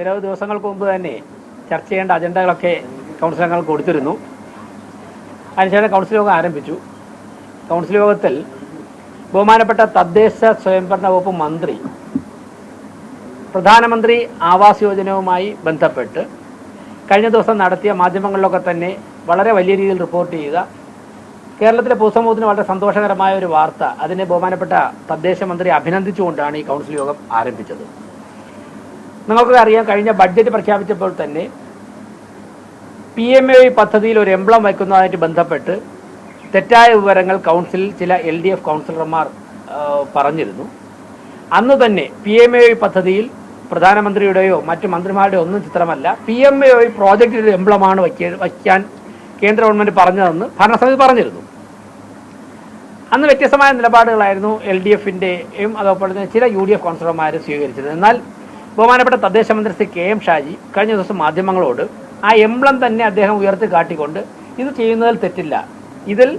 നിരവധി ദിവസങ്ങൾക്ക് മുമ്പ് തന്നെ ചർച്ച ചെയ്യേണ്ട അജണ്ടകളൊക്കെ കൗൺസിൽ അംഗങ്ങൾ കൊടുത്തിരുന്നു. അതിനുശേഷം കൗൺസിൽ യോഗം ആരംഭിച്ചു. കൗൺസിൽ യോഗത്തിൽ ബഹുമാനപ്പെട്ട തദ്ദേശ സ്വയംഭരണ വകുപ്പ് മന്ത്രി പ്രധാനമന്ത്രി ആവാസ് യോജനയുമായി ബന്ധപ്പെട്ട് കഴിഞ്ഞ ദിവസം നടത്തിയ മാധ്യമങ്ങളിലൊക്കെ തന്നെ വളരെ വലിയ രീതിയിൽ റിപ്പോർട്ട് ചെയ്ത കേരളത്തിലെ പൊതുസമൂഹത്തിന് വളരെ സന്തോഷകരമായ ഒരു വാർത്ത, അതിനെ ബഹുമാനപ്പെട്ട തദ്ദേശ മന്ത്രി അഭിനന്ദിച്ചുകൊണ്ടാണ് ഈ കൗൺസിൽ യോഗം ആരംഭിച്ചത്. നിങ്ങൾക്കൊക്കെ അറിയാം, കഴിഞ്ഞ ബഡ്ജറ്റ് പ്രഖ്യാപിച്ചപ്പോൾ തന്നെ PMAY പദ്ധതിയിൽ ഒരു എംബ്ലം വയ്ക്കുന്നതുമായിട്ട് ബന്ധപ്പെട്ട് തെറ്റായ വിവരങ്ങൾ കൗൺസിലിൽ ചില LDF കൗൺസിലർമാർ പറഞ്ഞിരുന്നു. അന്ന് തന്നെ PMAY പദ്ധതിയിൽ പ്രധാനമന്ത്രിയുടെയോ മറ്റു മന്ത്രിമാരുടെയോ ഒന്നും ചിത്രമല്ല, PMAY പ്രോജക്റ്റിന്റെ എംബ്ലമാണ് വയ്ക്കാൻ കേന്ദ്ര ഗവൺമെന്റ് പറഞ്ഞതെന്ന് ഭരണസമിതി പറഞ്ഞിരുന്നു. അന്ന് വ്യത്യസ്തമായ നിലപാടുകളായിരുന്നു LDFന്റെയും അതോടൊപ്പം തന്നെ ചില UDF കൗൺസിലർമാർ സ്വീകരിച്ചത്. എന്നാൽ ബഹുമാനപ്പെട്ട തദ്ദേശ മന്ത്രി ശ്രീ KM ഷാജി കഴിഞ്ഞ ദിവസം മാധ്യമങ്ങളോട് ആ എംബ്ലം തന്നെ അദ്ദേഹം ഉയർത്തി കാട്ടിക്കൊണ്ട് ഇത് ചെയ്യുന്നതിൽ തെറ്റില്ല, ഇതിൽ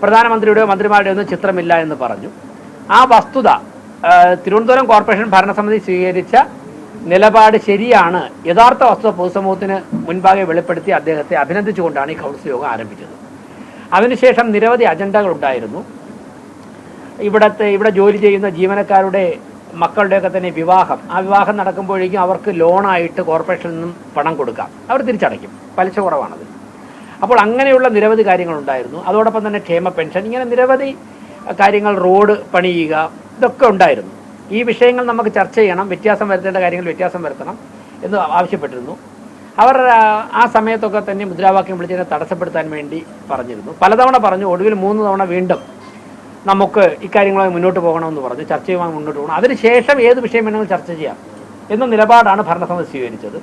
പ്രധാനമന്ത്രിയുടെയോ മന്ത്രിമാരുടെയോ ഒന്നും ചിത്രമില്ല എന്ന് പറഞ്ഞു. ആ വസ്തുത തിരുവനന്തപുരം കോർപ്പറേഷൻ ഭരണസമിതി സ്വീകരിച്ച നിലപാട് ശരിയാണ്, യഥാർത്ഥ വസ്തുത പൊതുസമൂഹത്തിന് മുൻപാകെ വെളിപ്പെടുത്തി അദ്ദേഹത്തെ അഭിനന്ദിച്ചുകൊണ്ടാണ് ഈ കൗൺസിൽ യോഗം ആരംഭിച്ചത്. അതിനുശേഷം നിരവധി അജണ്ടകൾ ഉണ്ടായിരുന്നു. ഇവിടെ ജോലി ചെയ്യുന്ന ജീവനക്കാരുടെ മക്കളുടെയൊക്കെ തന്നെ വിവാഹം, ആ വിവാഹം നടക്കുമ്പോഴേക്കും അവർക്ക് ലോണായിട്ട് കോർപ്പറേഷനിൽ നിന്നും പണം കൊടുക്കാം, അവർ തിരിച്ചടയ്ക്കും, പലിശ കുറവാണത്. അപ്പോൾ അങ്ങനെയുള്ള നിരവധി കാര്യങ്ങളുണ്ടായിരുന്നു. അതോടൊപ്പം തന്നെ ക്ഷേമ പെൻഷൻ, ഇങ്ങനെ നിരവധി കാര്യങ്ങൾ, റോഡ് പണിയുക, ഇതൊക്കെ ഉണ്ടായിരുന്നു. ഈ വിഷയങ്ങൾ നമുക്ക് ചർച്ച ചെയ്യണം, വ്യത്യാസം വരുത്തേണ്ട കാര്യങ്ങൾ വ്യത്യാസം വരുത്തണം എന്ന് ആവശ്യപ്പെട്ടിരുന്നു. അവർ ആ സമയത്തൊക്കെ തന്നെ മുദ്രാവാക്യം വിളിച്ചതിനെ തടസ്സപ്പെടുത്താൻ വേണ്ടി പറഞ്ഞിരുന്നു. പലതവണ പറഞ്ഞു, ഒടുവിൽ 3 തവണ വീണ്ടും നമുക്ക് ഇക്കാര്യങ്ങളുമായി മുന്നോട്ട് പോകണമെന്ന് പറഞ്ഞു, ചർച്ചയുമായി മുന്നോട്ട് പോകണം, അതിനുശേഷം ഏത് വിഷയം വേണമെങ്കിലും ചർച്ച ചെയ്യാം എന്ന നിലപാടാണ് ഭരണസമിതി സ്വീകരിച്ചത്.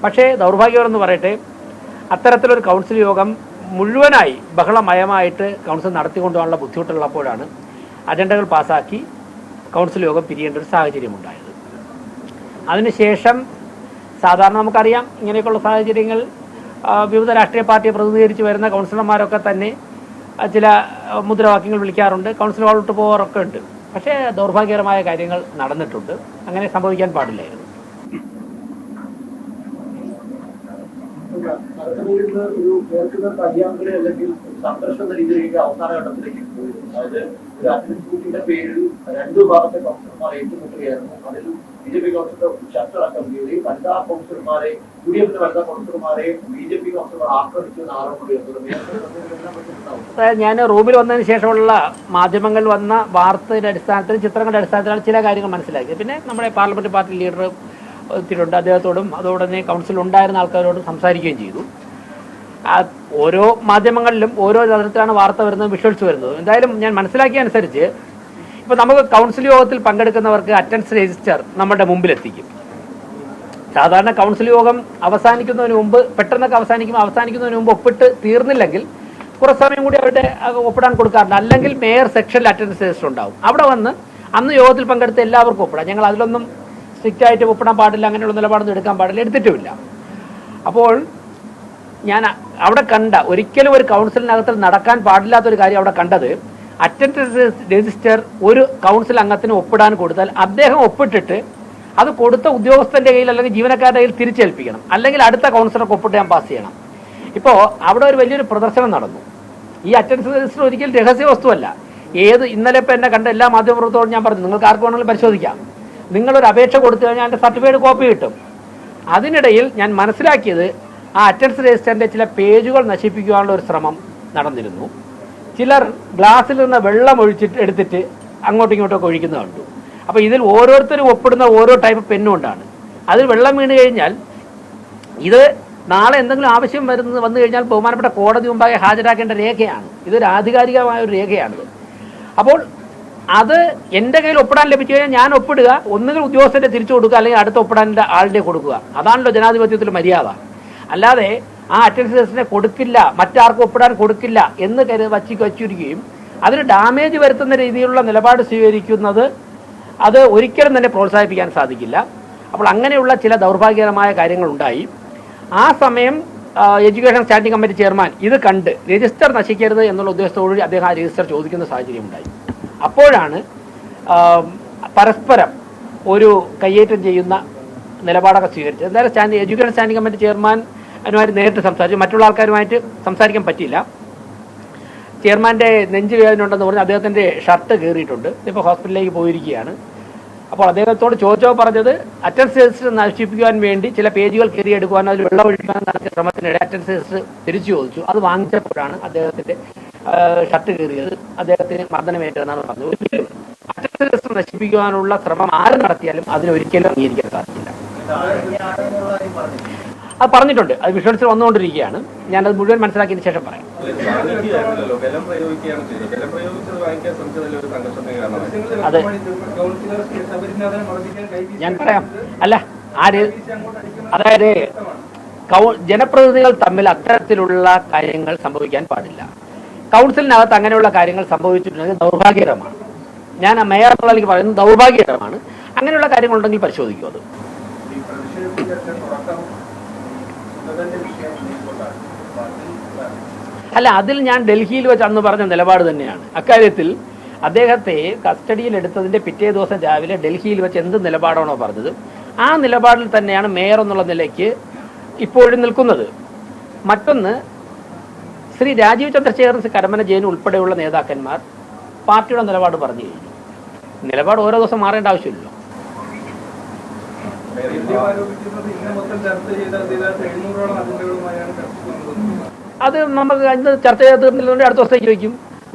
പക്ഷേ ദൗർഭാഗ്യമെന്ന് പറയട്ടെ, അത്തരത്തിലൊരു കൗൺസിൽ യോഗം മുഴുവനായി ബഹളമയമായിട്ട് കൗൺസിൽ നടത്തിക്കൊണ്ടുപോകാനുള്ള ബുദ്ധിമുട്ടുള്ളപ്പോഴാണ് അജണ്ടകൾ പാസാക്കി കൗൺസിൽ യോഗം പിരിയേണ്ട ഒരു സാഹചര്യമുണ്ടായത്. അതിനുശേഷം സാധാരണ നമുക്കറിയാം, ഇങ്ങനെയൊക്കെയുള്ള സാഹചര്യങ്ങൾ വിവിധ രാഷ്ട്രീയ പാർട്ടിയെ പ്രതിനിധീകരിച്ച് വരുന്ന കൗൺസിലർമാരൊക്കെ തന്നെ ചില മുദ്രാവാക്യങ്ങൾ വിളിക്കാറുണ്ട്, കൗൺസിൽ ഹാളിലോട്ട് പോകാറൊക്കെ ഉണ്ട്. പക്ഷേ ദൗർഭാഗ്യകരമായ കാര്യങ്ങൾ നടന്നിട്ടുണ്ട്, അങ്ങനെ സംഭവിക്കാൻ പാടില്ലായിരുന്നു. ഒരു കേൾക്കുന്ന കല്യാണത്തിലെ അല്ലെങ്കിൽ സംഘർഷ രീതിയിലേക്ക് അവസാന ഘട്ടത്തിലേക്ക് പോയി. അതായത് ഒരു അഡ്മിനിസ്ട്രേറ്റീവിന്റെ പേരിൽ 2 ഭാഗത്തെ കൗൺസിലർമാർ ഏറ്റുമുട്ടുകയായിരുന്നു. അതിൽ BJP കൗൺസിലർ ചർച്ച അടക്കം ചെയ്യുകയും വനിതാ കൗൺസിലർമാരെ, UDFന്റെ വനിതാ കൗൺസിലർമാരെ BJP കൗൺസിലർ ആക്രമിച്ചെന്ന് ആരോപണം. ഞാൻ റൂമിൽ വന്നതിന് ശേഷമുള്ള മാധ്യമങ്ങളിൽ വന്ന വാർത്തയുടെ അടിസ്ഥാനത്തിൽ, ചിത്രങ്ങളുടെ അടിസ്ഥാനത്തിലാണ് ചില കാര്യങ്ങൾ മനസ്സിലാക്കിയത്. പിന്നെ നമ്മുടെ പാർലമെന്റ് പാർട്ടി ലീഡർ എത്തിയിട്ടുണ്ട്, അദ്ദേഹത്തോടും അതോടൊപ്പം കൗൺസിൽ ഉണ്ടായിരുന്ന ആൾക്കാരോടും സംസാരിക്കുകയും ചെയ്തു. ഓരോ മാധ്യമങ്ങളിലും ഓരോ തരത്തിലാണ് വാർത്ത വരുന്നത്, വിഷ്വൽസ് വരുന്നത്. എന്തായാലും ഞാൻ മനസ്സിലാക്കിയ അനുസരിച്ച് ഇപ്പോൾ നമുക്ക് കൗൺസിൽ യോഗത്തിൽ പങ്കെടുക്കുന്നവർക്ക് അറ്റൻഡൻസ് രജിസ്റ്റർ നമ്മുടെ മുമ്പിലെത്തിക്കും. സാധാരണ കൗൺസിൽ യോഗം അവസാനിക്കുന്നതിന് മുമ്പ്, പെട്ടെന്നൊക്കെ അവസാനിക്കുന്നതിന് മുമ്പ് ഒപ്പിട്ട് തീർന്നില്ലെങ്കിൽ കുറച്ച് സമയം കൂടി അവരുടെ ഒപ്പിടാൻ കൊടുക്കാറുണ്ട്. അല്ലെങ്കിൽ മേയർ സെക്ഷനിൽ അറ്റൻഡൻസ് രജിസ്റ്റർ ഉണ്ടാവും, അവിടെ വന്ന് അന്ന് യോഗത്തിൽ പങ്കെടുത്ത എല്ലാവർക്കും ഒപ്പിടാം. ഞങ്ങൾ അതിലൊന്നും സ്ട്രിക്റ്റ് ആയിട്ട് ഒപ്പിടാൻ പാടില്ല, അങ്ങനെയുള്ള നിലപാടൊന്നും എടുക്കാൻ പാടില്ല, എടുത്തിട്ടുമില്ല. അപ്പോൾ ഞാൻ അവിടെ കണ്ട, ഒരിക്കലും ഒരു കൗൺസിലിനകത്തിൽ നടക്കാൻ പാടില്ലാത്തൊരു കാര്യം അവിടെ കണ്ടത്, അറ്റൻഡൻസ് രജിസ്റ്റർ ഒരു കൗൺസിൽ അംഗത്തിന് ഒപ്പിടാൻ കൊടുത്താൽ അദ്ദേഹം ഒപ്പിട്ടിട്ട് അത് കൊടുത്ത ഉദ്യോഗസ്ഥന്റെ കയ്യിൽ അല്ലെങ്കിൽ ജീവനക്കാരുടെ കയ്യിൽ തിരിച്ചേൽപ്പിക്കണം, അല്ലെങ്കിൽ അടുത്ത കൗൺസിലർക്ക് ഒപ്പിട്ട് ഞാൻ പാസ് ചെയ്യണം. ഇപ്പോൾ അവിടെ ഒരു വലിയൊരു പ്രദർശനം നടന്നു. ഈ അറ്റൻഡൻസ് രജിസ്റ്റർ ഒരിക്കലും രഹസ്യ വസ്തുവല്ല. ഇന്നലെ ഇപ്പോൾ എന്നെ കണ്ട എല്ലാ മാധ്യമപ്രവർത്തകരോടും ഞാൻ പറഞ്ഞു, നിങ്ങൾക്ക് ആർക്ക് വേണമെങ്കിലും പരിശോധിക്കാം. നിങ്ങളൊരു അപേക്ഷ കൊടുത്തു കഴിഞ്ഞാൽ അതിൻ്റെ സർട്ടിഫിക്കറ്റ് കോപ്പി കിട്ടും. അതിനിടയിൽ ഞാൻ മനസ്സിലാക്കിയത്, ആ അറ്റൻഡൻസ് രജിസ്റ്ററിന്റെ ചില പേജുകൾ നശിപ്പിക്കുവാനുള്ള ഒരു ശ്രമം നടന്നിരുന്നു. ചിലർ ഗ്ലാസ്സിൽ നിന്ന് വെള്ളം എടുത്തിട്ട് അങ്ങോട്ടും ഇങ്ങോട്ടൊക്കെ ഒഴിക്കുന്നത് കണ്ടു. അപ്പോൾ ഇതിൽ ഓരോരുത്തരും ഒപ്പിടുന്ന ഓരോ ടൈപ്പ് പെന്നും കൊണ്ടാണ്. അതിൽ വെള്ളം വീണ് കഴിഞ്ഞാൽ, ഇത് നാളെ എന്തെങ്കിലും ആവശ്യം വന്നു കഴിഞ്ഞാൽ ബഹുമാനപ്പെട്ട കോടതി മുമ്പാകെ ഹാജരാക്കേണ്ട രേഖയാണ്. ഇതൊരു ആധികാരികമായ ഒരു രേഖയാണിത്. അപ്പോൾ അത് എൻ്റെ കയ്യിൽ ഒപ്പിടാൻ ലഭിച്ചു കഴിഞ്ഞാൽ ഞാൻ ഒപ്പിടുക, ഒന്നുകിൽ ഉദ്യോഗസ്ഥരെ തിരിച്ചു കൊടുക്കുക, അല്ലെങ്കിൽ അടുത്ത ഒപ്പിടാൻ്റെ ആളിനെ കൊടുക്കുക. അതാണല്ലോ ജനാധിപത്യത്തിൽ മര്യാദ. അല്ലാതെ ആ അറ്റൻഡൻസ് രജിസ്റ്ററിനെ കൊടുക്കില്ല, മറ്റാർക്കും ഒപ്പിടാൻ കൊടുക്കില്ല എന്ന് വച്ചിരിക്കുകയും അതിന് ഡാമേജ് വരുത്തുന്ന രീതിയിലുള്ള നിലപാട് സ്വീകരിക്കുന്നത് അത് ഒരിക്കലും തന്നെ പ്രോത്സാഹിപ്പിക്കാൻ സാധിക്കില്ല. അപ്പോൾ അങ്ങനെയുള്ള ചില ദൗർഭാഗ്യകരമായ കാര്യങ്ങളുണ്ടായി. ആ സമയം എഡ്യൂക്കേഷൻ സ്റ്റാൻഡിംഗ് കമ്മിറ്റി ചെയർമാൻ ഇത് കണ്ട് രജിസ്റ്റർ നശിക്കരുത് എന്നുള്ള ഉദ്ദേശത്തോടുകൂടി അദ്ദേഹം ആ രജിസ്റ്റർ ചോദിക്കുന്ന സാഹചര്യം ഉണ്ടായി. അപ്പോഴാണ് പരസ്പരം ഒരു കയ്യേറ്റം ചെയ്യുന്ന നിലപാടൊക്കെ സ്വീകരിച്ചത്. എന്തായാലും എഡ്യൂക്കേഷൻ സ്റ്റാൻഡിംഗ് കമ്മിറ്റി ചെയർമാനുമായിട്ട് നേരിട്ട് സംസാരിച്ചു. മറ്റുള്ള ആൾക്കാരുമായിട്ട് സംസാരിക്കാൻ പറ്റിയില്ല. ചെയർമാൻ്റെ നെഞ്ച് വേദന ഉണ്ടെന്ന് പറഞ്ഞ് അദ്ദേഹത്തിൻ്റെ ഷർട്ട് കീറിയിട്ടുണ്ട്. ഇപ്പോൾ ഹോസ്പിറ്റലിലേക്ക് പോയിരിക്കുകയാണ്. അപ്പോൾ അദ്ദേഹത്തോട് ചോദിച്ചോ പറഞ്ഞത് അറ്റൻഡൻസ് രജിസ്റ്റർ നശിപ്പിക്കുവാൻ വേണ്ടി ചില പേജുകൾ കയറിയെടുക്കുവാനോ അതിൽ വെള്ളം ഒഴിക്കുവാൻ നടത്തിയ ശ്രമത്തിനിടെ അറ്റൻഡൻസ് രജിസ്റ്റർ തിരിച്ചു ചോദിച്ചു. അത് വാങ്ങിച്ചപ്പോഴാണ് അദ്ദേഹത്തിൻ്റെ ഷർട്ട് കീറിയത്. അദ്ദേഹത്തിന് മർദ്ദനമേറ്റതെന്നാണ് പറഞ്ഞത്. ഒരിക്കലും അറ്റൻഡൻസ് രജിസ്റ്റർ നശിപ്പിക്കുവാനുള്ള ശ്രമം ആര് നടത്തിയാലും അതിനൊരിക്കലും അംഗീകരിക്കാൻ സാധിക്കില്ല. അത് പറഞ്ഞിട്ടുണ്ട്. അത് വിഷ്വൽസിൽ വന്നുകൊണ്ടിരിക്കുകയാണ്. ഞാനത് മുഴുവൻ മനസ്സിലാക്കിയതിന് ശേഷം പറയാം. അതെ, ഞാൻ പറയാം. അല്ല, അതായത് ജനപ്രതിനിധികൾ തമ്മിൽ അത്തരത്തിലുള്ള കാര്യങ്ങൾ സംഭവിക്കാൻ പാടില്ല. കൗൺസിലിനകത്ത് അങ്ങനെയുള്ള കാര്യങ്ങൾ സംഭവിച്ചിട്ടുണ്ടെങ്കിൽ ദൗർഭാഗ്യകരമാണ്. ഞാൻ മേയർ എന്നുള്ള എനിക്ക് പറയുന്നത് ദൗർഭാഗ്യകരമാണ്. അങ്ങനെയുള്ള കാര്യങ്ങളുണ്ടെങ്കിൽ പരിശോധിക്കും. അത് അല്ല, അതിൽ ഞാൻ ഡൽഹിയിൽ വെച്ച് അന്ന് പറഞ്ഞ നിലപാട് തന്നെയാണ്. അക്കാര്യത്തിൽ അദ്ദേഹത്തെ കസ്റ്റഡിയിൽ എടുത്തതിന്റെ പിറ്റേ ദിവസം രാവിലെ ഡൽഹിയിൽ വെച്ച് എന്ത് നിലപാടാണോ പറഞ്ഞത്, ആ നിലപാടിൽ തന്നെയാണ് മേയർ എന്നുള്ള നിലയ്ക്ക് ഇപ്പോഴും നിൽക്കുന്നത്. മറ്റൊന്ന്, ശ്രീ രാജീവ് ചന്ദ്രശേഖർ, കരമന ജെയിൻ ഉൾപ്പെടെയുള്ള നേതാക്കന്മാർ പാർട്ടിയുടെ നിലപാട് പറഞ്ഞു കഴിഞ്ഞു. നിലപാട് ഓരോ ദിവസം മാറേണ്ട ആവശ്യമില്ലല്ലോ. അത് നമുക്ക് ഇന്ന് ചർച്ച ചെയ്ത് തീർന്നില്ലെങ്കിൽ അടുത്ത ദിവസത്തേക്ക് വയ്ക്കും.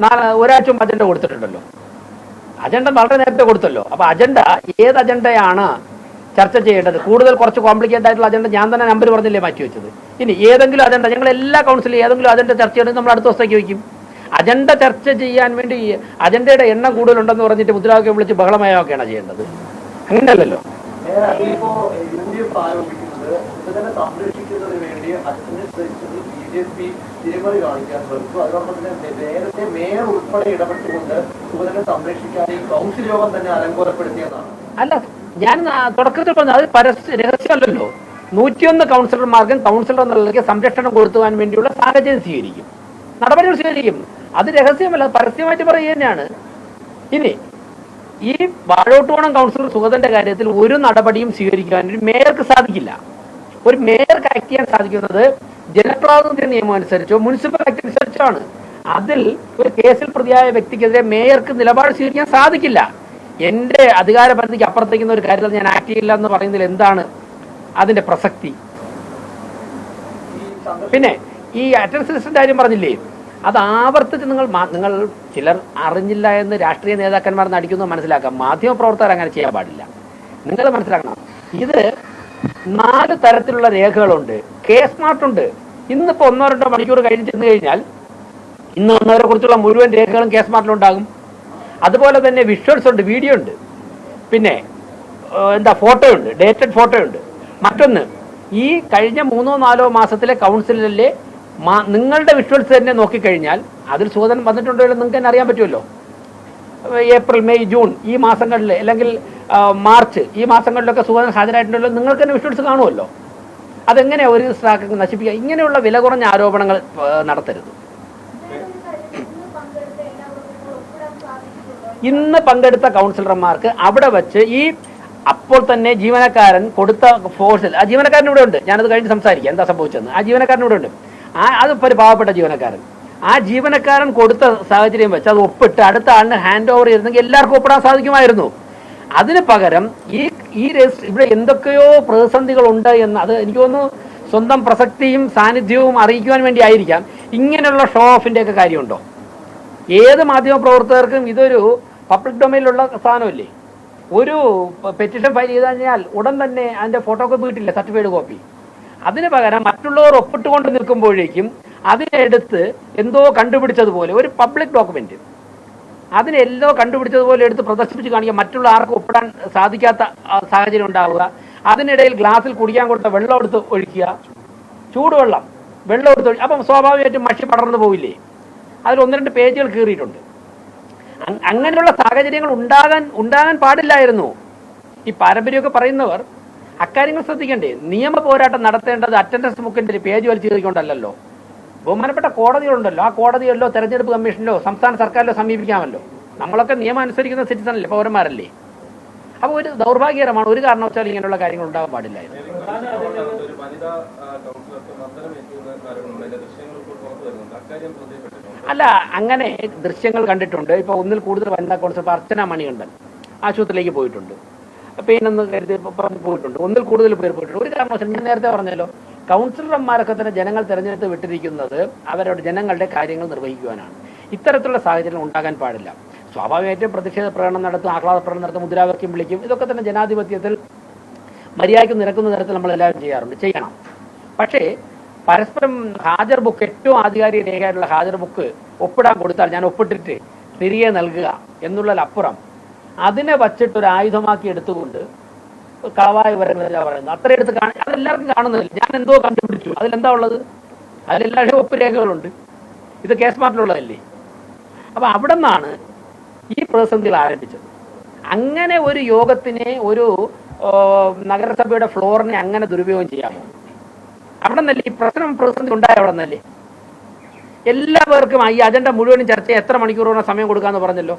ഒരാഴ്ച മുമ്പ് അജണ്ട കൊടുത്തിട്ടുണ്ടല്ലോ. അജണ്ട വളരെ നേരത്തെ കൊടുത്തല്ലോ. അപ്പൊ അജണ്ട ഏത് അജണ്ടയാണ് ചർച്ച ചെയ്യേണ്ടത്? കൂടുതൽ കുറച്ച് കോംപ്ലിക്കേറ്റഡ് ആയിട്ടുള്ള അജണ്ട ഞാൻ തന്നെ നമ്പർ പറഞ്ഞില്ലേ മാറ്റി വെച്ചത്. ഇനി ഏതെങ്കിലും അജണ്ട, ഞങ്ങൾ എല്ലാ കൗൺസിലും ഏതെങ്കിലും അജണ്ട ചർച്ച ചെയ്യണമെങ്കിൽ നമ്മൾ അടുത്ത ദിവസത്തേക്ക് വയ്ക്കും. അജണ്ട ചർച്ച ചെയ്യാൻ വേണ്ടി അജണ്ടയുടെ എണ്ണം കൂടുതലുണ്ടെന്ന് പറഞ്ഞിട്ട് മുദ്രാവാക്യം വിളിച്ച് ബഹളമയൊക്കെയാണ് ചെയ്യേണ്ടത്. അങ്ങനെയല്ലല്ലോ. സംരക്ഷിക്കുന്നതിന് വേണ്ടി ബി.ജെ.പി. തിരിമറി കാണിക്കാൻ ശ്രമിച്ചു. അതോടൊപ്പം തന്നെ നേരത്തെ മേയർ ഉൾപ്പെടെ ഇടപെട്ടുകൊണ്ട് സുഗതനെ സംരക്ഷിക്കാൻ ഈ കൗൺസിൽ യോഗം തന്നെ അലങ്കോലപ്പെടുത്തിയതാണ്. അല്ല, ഞാൻ തുടക്കത്തിൽ പറഞ്ഞത് അത് രഹസ്യമല്ലല്ലോ. 101 കൗൺസിലർമാർക്കും കൗൺസിലർ എന്നുള്ളതിലേക്ക് സംരക്ഷണം കൊടുത്തുവാൻ വേണ്ടിയുള്ള സാഹചര്യം സ്വീകരിക്കും, നടപടികൾ സ്വീകരിക്കും. അത് രഹസ്യമല്ല, പരസ്യമായിട്ട് പറയുക തന്നെയാണ്. ഇനി ഈ വാഴോട്ടുകോണം കൗൺസിലർ സുഗതന്റെ കാര്യത്തിൽ ഒരു നടപടിയും സ്വീകരിക്കാൻ ഒരു മേയർക്ക് സാധിക്കില്ല. ഒരു മേയർക്ക് ആക്ട് ചെയ്യാൻ സാധിക്കുന്നത് ജനപ്രാതിനിധ്യ നിയമം അനുസരിച്ചോ മുനിസിപ്പൽ ആക്ട് അനുസരിച്ചോ ആണ്. അതിൽ ഒരു കേസിൽ പ്രതിയായ വ്യക്തിക്കെതിരെ മേയർക്ക് നിലപാട് സ്വീകരിക്കാൻ സാധിക്കില്ല. എന്റെ അധികാര പരിധിക്ക് അപ്പുറത്തേക്കുന്ന ഒരു കാര്യത്തിൽ ഞാൻ ആക്ട് ചെയ്യില്ല എന്ന് പറയുന്നതിൽ എന്താണ് അതിന്റെ പ്രസക്തി? പിന്നെ ഈ അറ്റൻഡൻസ് ലിസ്റ്റിന്റെ കാര്യം പറഞ്ഞില്ലേ, അത് ആവർത്തിച്ച് നിങ്ങൾ ചിലർ അറിഞ്ഞില്ല എന്ന് രാഷ്ട്രീയ നേതാക്കന്മാർ നടിക്കുന്നത് മനസ്സിലാക്കാം. മാധ്യമപ്രവർത്തകർ അങ്ങനെ ചെയ്യാൻ പാടില്ല. നിങ്ങൾ മനസ്സിലാക്കണം, ഇത് 4 തരത്തിലുള്ള രേഖകളുണ്ട്. കേസ്മാർട്ടുണ്ട്. ഇന്നിപ്പോൾ 1-2 മണിക്കൂർ കഴിഞ്ഞ് ചെന്ന് കഴിഞ്ഞാൽ ഇന്ന് വന്നവരെ കുറിച്ചുള്ള മുഴുവൻ രേഖകളും കേസ്മാർട്ടിലുണ്ടാകും. അതുപോലെ തന്നെ വിഷ്വൽസ് ഉണ്ട്, വീഡിയോ ഉണ്ട്, പിന്നെ ഫോട്ടോ ഉണ്ട്, ഡേറ്റഡ് ഫോട്ടോ ഉണ്ട്. മറ്റൊന്ന്, ഈ കഴിഞ്ഞ 3-4 മാസത്തിലെ കൗൺസിലിലെ നിങ്ങളുടെ വിഷ്വൽസ് തന്നെ നോക്കിക്കഴിഞ്ഞാൽ അതിൽ സുഗതൻ വന്നിട്ടുണ്ടോ എന്ന് നിങ്ങൾക്ക് തന്നെ അറിയാൻ പറ്റുമല്ലോ. ഏപ്രിൽ, മെയ്, ജൂൺ ഈ മാസങ്ങളിൽ, അല്ലെങ്കിൽ മാർച്ച് ഈ മാസങ്ങളിലൊക്കെ സുഗതൻ ഹാജരായിട്ടുണ്ടല്ലോ, നിങ്ങൾക്ക് തന്നെ വിഷ്വൽസ് കാണുമല്ലോ. അതെങ്ങനെയാണ് ഒരു സ്റ്റാക്ക് നശിപ്പിക്കുക? ഇങ്ങനെയുള്ള വില കുറഞ്ഞ ആരോപണങ്ങൾ നടത്തരുത്. ഇന്ന് പങ്കെടുത്ത കൗൺസിലർമാർക്ക് അവിടെ വെച്ച് അപ്പോൾ തന്നെ ജീവനക്കാരൻ കൊടുത്ത ഫോഴ്സിൽ, ആ ജീവനക്കാരൻ ഇവിടെ ഉണ്ട്, ഞാനത് കഴിഞ്ഞ് സംസാരിക്കാം എന്താ സംഭവിച്ചതെന്ന്. ആ ജീവനക്കാരൻ ഇവിടെ ഉണ്ട്. അതിപ്പോൾ ഒരു പാവപ്പെട്ട ജീവനക്കാരൻ. ആ ജീവനക്കാരൻ കൊടുത്ത സാഹചര്യം വെച്ച് അത് ഒപ്പിട്ട് അടുത്ത ആളിന് ഹാൻഡ് ഓവർ ചെയ്തിരുന്നെങ്കിൽ എല്ലാവർക്കും ഒപ്പിടാൻ സാധിക്കുമായിരുന്നു. അതിന് പകരം ഈ ഇവിടെ എന്തൊക്കെയോ പ്രതിസന്ധികളുണ്ട് എന്ന്, അത് എനിക്ക് തോന്നുന്നു സ്വന്തം പ്രസക്തിയും സാന്നിധ്യവും അറിയിക്കുവാൻ വേണ്ടി ആയിരിക്കാം. ഇങ്ങനെയുള്ള ഷോ ഓഫിന്റെ ഒക്കെ കാര്യമുണ്ടോ? ഏത് മാധ്യമ പ്രവർത്തകർക്കും ഇതൊരു പബ്ലിക് ഡൊമൈനിലുള്ള സാധനമല്ലേ. ഒരു പെറ്റീഷൻ ഫയൽ ചെയ്ത് കഴിഞ്ഞാൽ ഉടൻ തന്നെ അതിന്റെ ഫോട്ടോ കോപ്പി കിട്ടില്ല, സർട്ടിഫൈഡ് കോപ്പി. അതിന് പകരം മറ്റുള്ളവർ ഒപ്പിട്ടുകൊണ്ട് നിൽക്കുമ്പോഴേക്കും അതിനെടുത്ത് എന്തോ കണ്ടുപിടിച്ചതുപോലെ ഒരു പബ്ലിക് ഡോക്യുമെന്റ് അതിനെല്ലോ കണ്ടുപിടിച്ചതുപോലെ എടുത്ത് പ്രദർശിപ്പിച്ച് കാണിക്കുക, മറ്റുള്ള ആർക്കും ഒപ്പിടാൻ സാധിക്കാത്ത സാഹചര്യം ഉണ്ടാവുക. അതിനിടയിൽ ഗ്ലാസ്സിൽ കുടിക്കാൻ കൊടുത്ത വെള്ളം എടുത്ത് ഒഴിക്കുക, ചൂടുവെള്ളം വെള്ളം എടുത്ത് ഒഴിക്കുക. അപ്പം സ്വാഭാവികമായിട്ടും മഷി പടർന്നു പോവില്ലേ? അതിൽ 1-2 പേജുകൾ കീറിയിട്ടുണ്ട്. അങ്ങനെയുള്ള സാഹചര്യങ്ങൾ ഉണ്ടാകാൻ പാടില്ലായിരുന്നു. ഈ പാരമ്പര്യമൊക്കെ പറയുന്നവർ അക്കാര്യങ്ങൾ ശ്രദ്ധിക്കണ്ടേ? നിയമ പോരാട്ടം നടത്തേണ്ടത് അറ്റൻഡൻസ് ബുക്കിന്റെ പേജ് വലിച്ചു കയറിക്കൊണ്ടല്ലോ. ബഹുമാനപ്പെട്ട കോടതികളുണ്ടല്ലോ, ആ കോടതിയല്ലോ തെരഞ്ഞെടുപ്പ് കമ്മീഷനിലോ സംസ്ഥാന സർക്കാരിലോ സമീപിക്കാമല്ലോ. നമ്മളൊക്കെ നിയമം അനുസരിക്കുന്ന സിറ്റിസണല്ലേ, പൗരന്മാരല്ലേ. അപ്പോൾ ഒരു ദൗർഭാഗ്യകരമാണ്. ഒരു കാരണവശാലും ഇങ്ങനെയുള്ള കാര്യങ്ങൾ ഉണ്ടാകാൻ പാടില്ലായിരുന്നു. അല്ല, അങ്ങനെ ദൃശ്യങ്ങൾ കണ്ടിട്ടുണ്ട്. ഇപ്പോൾ ഒന്നിൽ കൂടുതൽ വനിതാ കൗൺസിലർ അർച്ചന മണികണ്ഠൻ ആശുപത്രിയിലേക്ക് പോയിട്ടുണ്ട്, പെയിനെന്ന് കരുതി പോയിട്ടുണ്ട്, ഒന്നിൽ കൂടുതൽ പേർ പോയിട്ടുണ്ട്. ഒരു കാരണവശാലും ഞാൻ നേരത്തെ പറഞ്ഞല്ലോ, കൗൺസിലർമാരൊക്കെ തന്നെ ജനങ്ങൾ തിരഞ്ഞെടുത്ത് വിട്ടിരിക്കുന്നത് അവരുടെ ജനങ്ങളുടെ കാര്യങ്ങൾ നിർവഹിക്കുവാനാണ്. ഇത്തരത്തിലുള്ള സാഹചര്യം ഉണ്ടാകാൻ പാടില്ല. സ്വാഭാവികമായിട്ടും പ്രതിഷേധ പ്രകടനം നടത്തും, ആഹ്ലാദ പ്രകടനം നടത്തും, മുദ്രാവാക്യം വിളിക്കും. ഇതൊക്കെ തന്നെ ജനാധിപത്യത്തിൽ മര്യാദയ്ക്ക് നിരക്കുന്ന തരത്തിൽ നമ്മളെല്ലാവരും ചെയ്യാറുണ്ട്, ചെയ്യണം. പക്ഷേ പരസ്പരം ഹാജർ ബുക്ക്, ഏറ്റവും ആധികാരിക രേഖയായിട്ടുള്ള ഹാജർ ബുക്ക് ഒപ്പിടാൻ കൊടുത്താൽ ഞാൻ ഒപ്പിട്ടിട്ട് തിരികെ നൽകുക എന്നുള്ളതിലപ്പുറം അതിനെ വച്ചിട്ടൊരു ആയുധമാക്കി എടുത്തുകൊണ്ട് കളവായ വിവരങ്ങളെല്ലാം പറയുന്നത് അത്ര എടുത്ത് അതെല്ലാവർക്കും കാണുന്നില്ല. ഞാൻ എന്തോ കണ്ടുപിടിച്ചു, അതിലെന്താ ഉള്ളത്? അതിലെല്ലാവരും ഒപ്പ് രേഖകളുണ്ട്. ഇത് കേസ് മാറ്റിലുള്ളതല്ലേ? അപ്പം അവിടെ നിന്നാണ് ഈ പ്രതിസന്ധികൾ ആരംഭിച്ചത്. അങ്ങനെ ഒരു യോഗത്തിനെ, ഒരു നഗരസഭയുടെ ഫ്ലോറിനെ അങ്ങനെ ദുരുപയോഗം ചെയ്യാമോ? അവിടെ നിന്നല്ലേ ഈ പ്രതിസന്ധി ഉണ്ടായ? അവിടെ നിന്നല്ലേ എല്ലാവർക്കും ഈ അജണ്ട മുഴുവനും ചർച്ച എത്ര മണിക്കൂറോളം സമയം കൊടുക്കാമെന്ന് പറഞ്ഞല്ലോ.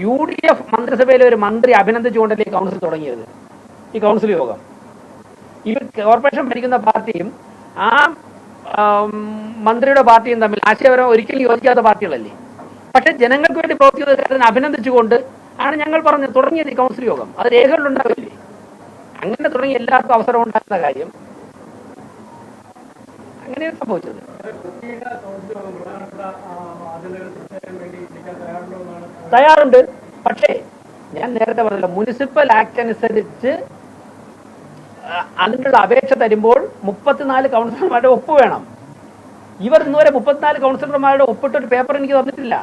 UDF മന്ത്രിസഭയിലെ ഒരു മന്ത്രി അഭിനന്ദിച്ചുകൊണ്ടല്ലേ കൗൺസിൽ തുടങ്ങിയത്, ഈ കൗൺസിൽ യോഗം. ഇവർ കോർപ്പറേഷൻ ഭരിക്കുന്ന പാർട്ടിയും ആ മന്ത്രിയുടെ പാർട്ടിയും തമ്മിൽ ആശയപരം ഒരിക്കലും യോജിക്കാത്ത പാർട്ടികളല്ലേ. പക്ഷെ ജനങ്ങൾക്ക് വേണ്ടി പ്രവർത്തിക്കുന്നതിനെ അഭിനന്ദിച്ചുകൊണ്ട് ആണ് ഞങ്ങൾ തുടങ്ങിയത് ഈ കൗൺസിൽ യോഗം. അത് രേഖകളിലുണ്ടാവില്ലേ? അങ്ങനെ തുടങ്ങി എല്ലാവർക്കും അവസരം ഉണ്ടാകുന്ന കാര്യം അങ്ങനെയാണ് സംഭവിച്ചത്. തയ്യാറുണ്ട്. പക്ഷേ ഞാൻ നേരത്തെ പറഞ്ഞല്ലോ, മുനിസിപ്പൽ ആക്ട് അനുസരിച്ച് അതിനുള്ള അപേക്ഷ തരുമ്പോൾ 34 കൗൺസിലർമാരുടെ ഒപ്പ് വേണം. ഇവർ ഇന്നുവരെ 34 കൗൺസിലർമാരുടെ ഒപ്പിട്ടൊരു പേപ്പർ എനിക്ക് തന്നിട്ടില്ല.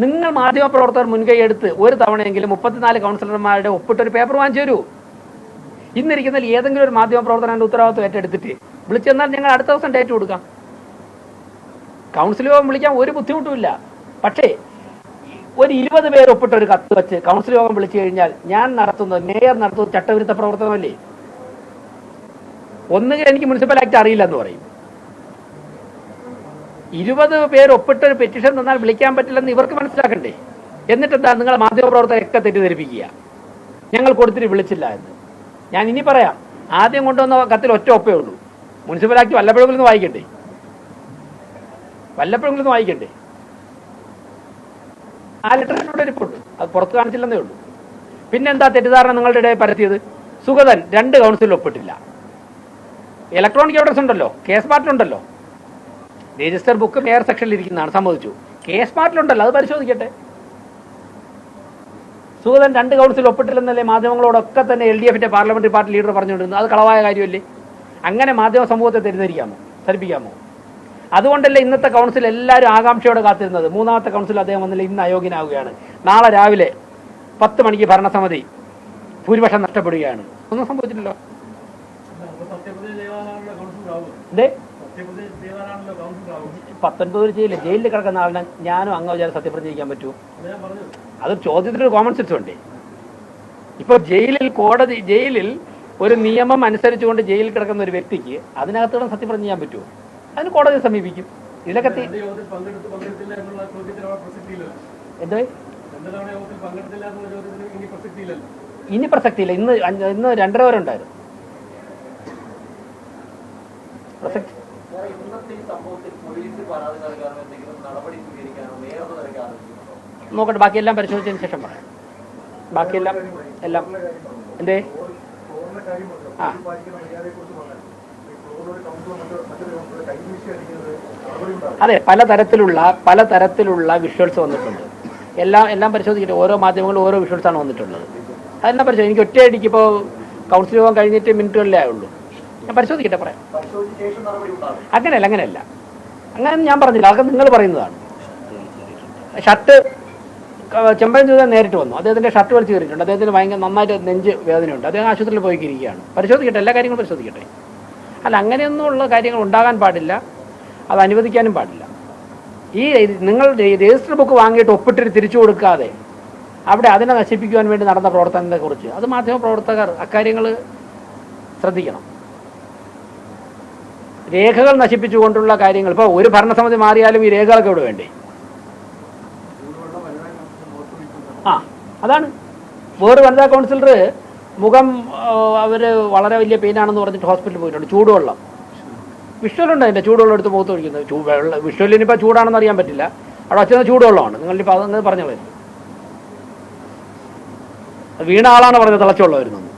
നിങ്ങൾ മാധ്യമപ്രവർത്തകർ മുൻകൈ എടുത്ത് ഒരു തവണയെങ്കിലും 34 കൗൺസിലർമാരുടെ ഒപ്പിട്ടൊരു പേപ്പർ വാങ്ങിച്ചു തരൂ. ഇന്നിരിക്കുന്നതിൽ ഏതെങ്കിലും ഒരു മാധ്യമപ്രവർത്തകന്റെ ഉത്തരവാദിത്വം ഏറ്റെടുത്തിട്ട് വിളിച്ചെന്നാൽ ഞങ്ങൾ അടുത്ത ദിവസം ഡേറ്റ് കൊടുക്കാം. കൗൺസിൽ യോഗം വിളിക്കാൻ ഒരു ബുദ്ധിമുട്ടുമില്ല. പക്ഷേ ഒരു 20 പേർ ഒപ്പിട്ട ഒരു കത്ത് വെച്ച് കൗൺസിൽ യോഗം വിളിച്ചു കഴിഞ്ഞാൽ മേയർ നടത്തുന്നത് ചട്ടവിരുദ്ധ പ്രവർത്തനമല്ലേ? ഒന്നുകിൽ എനിക്ക് മുനിസിപ്പൽ ആക്ട് അറിയില്ല എന്ന് പറയും. 20 പേർ ഒപ്പിട്ട ഒരു പെറ്റീഷൻ തന്നാൽ വിളിക്കാൻ പറ്റില്ലെന്ന് ഇവർക്ക് മനസ്സിലാക്കണ്ടേ? എന്നിട്ടെന്താ നിങ്ങൾ മാധ്യമപ്രവർത്തകരൊക്കെ തെറ്റിദ്ധരിപ്പിക്കുക, ഞങ്ങൾ കൊടുത്തിട്ട് വിളിച്ചില്ല എന്ന്. ഞാൻ ഇനി പറയാം, ആദ്യം കൊണ്ടുവന്ന കത്തിൽ ഒറ്റ ഒപ്പേ ഉള്ളൂ. മുനിസിപ്പൽ ആക്ട് വല്ലപ്പോഴെങ്കിലും വായിക്കണ്ടേ? ആ ലെറ്ററിനോട് ഇരിപ്പുണ്ട്, അത് പുറത്ത് കാണിച്ചില്ലെന്നേ ഉള്ളൂ. പിന്നെന്താ തെറ്റിദ്ധാരണ നിങ്ങളുടെ ഇടയിൽ പരത്തിയത്? സുഗതൻ 2 കൗൺസിലിൽ ഒപ്പിട്ടില്ല. ഇലക്ട്രോണിക് എവിഡൻസ് ഉണ്ടല്ലോ, കേസ് മാറ്റിലുണ്ടല്ലോ. രജിസ്റ്റർ ബുക്ക് മേയർ സെക്ഷനിൽ ഇരിക്കുന്നതാണ്, സമ്മതിച്ചു. കേസ് മാറ്റിലുണ്ടല്ലോ, അത് പരിശോധിക്കട്ടെ. സുഗതൻ 2 കൗൺസിൽ ഒപ്പിട്ടില്ലെന്നല്ലേ മാധ്യമങ്ങളോടൊക്കെ തന്നെ LDFന്റെ പാർലമെന്ററി പാർട്ടി ലീഡർ പറഞ്ഞുകൊണ്ടിരുന്നത്? അത് കളവായ കാര്യമല്ലേ? അങ്ങനെ മാധ്യമ സമൂഹത്തെ ധരിപ്പിക്കാമോ? അതുകൊണ്ടല്ലേ ഇന്നത്തെ കൗൺസിൽ എല്ലാവരും ആകാംക്ഷയോടെ കാത്തിരുന്നത്. 3ാമത്തെ കൗൺസിൽ അദ്ദേഹം വന്നില്ല, ഇന്ന് അയോഗ്യനാവുകയാണ്. നാളെ രാവിലെ 10 മണിക്ക് ഭരണസമിതി ഭൂരിപക്ഷം നഷ്ടപ്പെടുകയാണ്. ഒന്നും സംഭവിച്ചിട്ടില്ലോ. എന്തേ 19 ചെയ്യില്ല, ജയിലിൽ കിടക്കുന്ന ആളിനെ ഞാനും അങ്ങ് വിചാരം സത്യപ്രതിജ്ഞ ചെയ്യാൻ പറ്റുമോ? അതൊരു ചോദ്യത്തിനൊരു കോമൺ സെൻസ് വേണ്ടേ? ഇപ്പൊ ജയിലിൽ ഒരു നിയമം അനുസരിച്ചുകൊണ്ട് ജയിലിൽ കിടക്കുന്ന ഒരു വ്യക്തിക്ക് അതിനകത്ത് കിടന്ന് സത്യപ്രതിജ്ഞ ചെയ്യാൻ പറ്റുമോ? അതിന് കോടതിയെ സമീപിക്കും. ഇതിലൊക്കെ എന്തേ ഇനി പ്രസക്തിയില്ല. ഇന്ന് 2:30 വരെ ഉണ്ടായിരുന്നു പ്രസക്തി. നോക്കട്ടെ, ബാക്കിയെല്ലാം പരിശോധിച്ചതിന് ശേഷം പറയാം. ബാക്കിയെല്ലാം എന്തേ അതെ, പലതരത്തിലുള്ള വിഷ്വൽസ് വന്നിട്ടുണ്ട്. എല്ലാം പരിശോധിക്കട്ടെ. ഓരോ മാധ്യമങ്ങളും ഓരോ വിഷ്വൽസാണ് വന്നിട്ടുള്ളത്. അതെല്ലാം പരിശോധിക്കും. എനിക്ക് ഒറ്റയടിക്ക് ഇപ്പോൾ കൗൺസിൽ യോഗം കഴിഞ്ഞിട്ട് മിനിറ്റുകളിലേ ആയുള്ളൂ. ഞാൻ പരിശോധിക്കട്ടെ, പറയാം. അങ്ങനെയല്ല അങ്ങനെ ഞാൻ പറഞ്ഞില്ല, അതൊക്കെ നിങ്ങൾ പറയുന്നതാണ്. ഷർട്ട് ചെമ്പൻ ചെയ്താൽ നേരിട്ട് വന്നു, അദ്ദേഹത്തിന്റെ ഷർട്ട് വലിച്ചു കയറിയിട്ടുണ്ട്, അദ്ദേഹത്തിന് ഭയങ്കര നന്നായിട്ട് നെഞ്ച് വേദനയുണ്ട്, അദ്ദേഹം ആശുപത്രിയിൽ പോയിരിക്കുകയാണ്. പരിശോധിക്കട്ടെ, എല്ലാ കാര്യങ്ങളും പരിശോധിക്കട്ടെ. അല്ല, അങ്ങനെയൊന്നുമുള്ള കാര്യങ്ങൾ ഉണ്ടാകാൻ പാടില്ല, അത് അനുവദിക്കാനും പാടില്ല. നിങ്ങൾ രജിസ്റ്റർ ബുക്ക് വാങ്ങിയിട്ട് ഒപ്പിട്ടിട്ട് തിരിച്ചു കൊടുക്കാതെ അവിടെ അതിനെ നശിപ്പിക്കുവാൻ വേണ്ടി നടന്ന പ്രവർത്തനത്തെക്കുറിച്ച് അത് മാധ്യമപ്രവർത്തകർ അക്കാര്യങ്ങൾ ശ്രദ്ധിക്കണം. രേഖകൾ നശിപ്പിച്ചുകൊണ്ടുള്ള കാര്യങ്ങൾ, ഇപ്പോൾ ഒരു ഭരണസമിതി മാറിയാലും ഈ രേഖകളൊക്കെ ഇവിടെ വേണ്ടേ? അതാണ് വേറെ വനിതാ കൗൺസിലർ മുഖം അവർ വളരെ വലിയ പെയിനാണെന്ന് പറഞ്ഞിട്ട് ഹോസ്പിറ്റലിൽ പോയിട്ടുണ്ട്. ചൂടുവെള്ളം വിഷ്വലുണ്ട്, അതിൻ്റെ ചൂടുവെള്ളം എടുത്ത് മുഖത്ത് ഒഴിക്കുന്നത്. വിഷ്വലിനിപ്പോൾ ചൂടാണെന്ന് അറിയാൻ പറ്റില്ല. അവിടെ വച്ചത് ചൂടുവെള്ളമാണ്. നിങ്ങളിപ്പോൾ അതങ്ങനെ പറഞ്ഞത് വീണ ആളാണ് പറഞ്ഞത് തിളച്ചുവെള്ളം വരുന്നത്.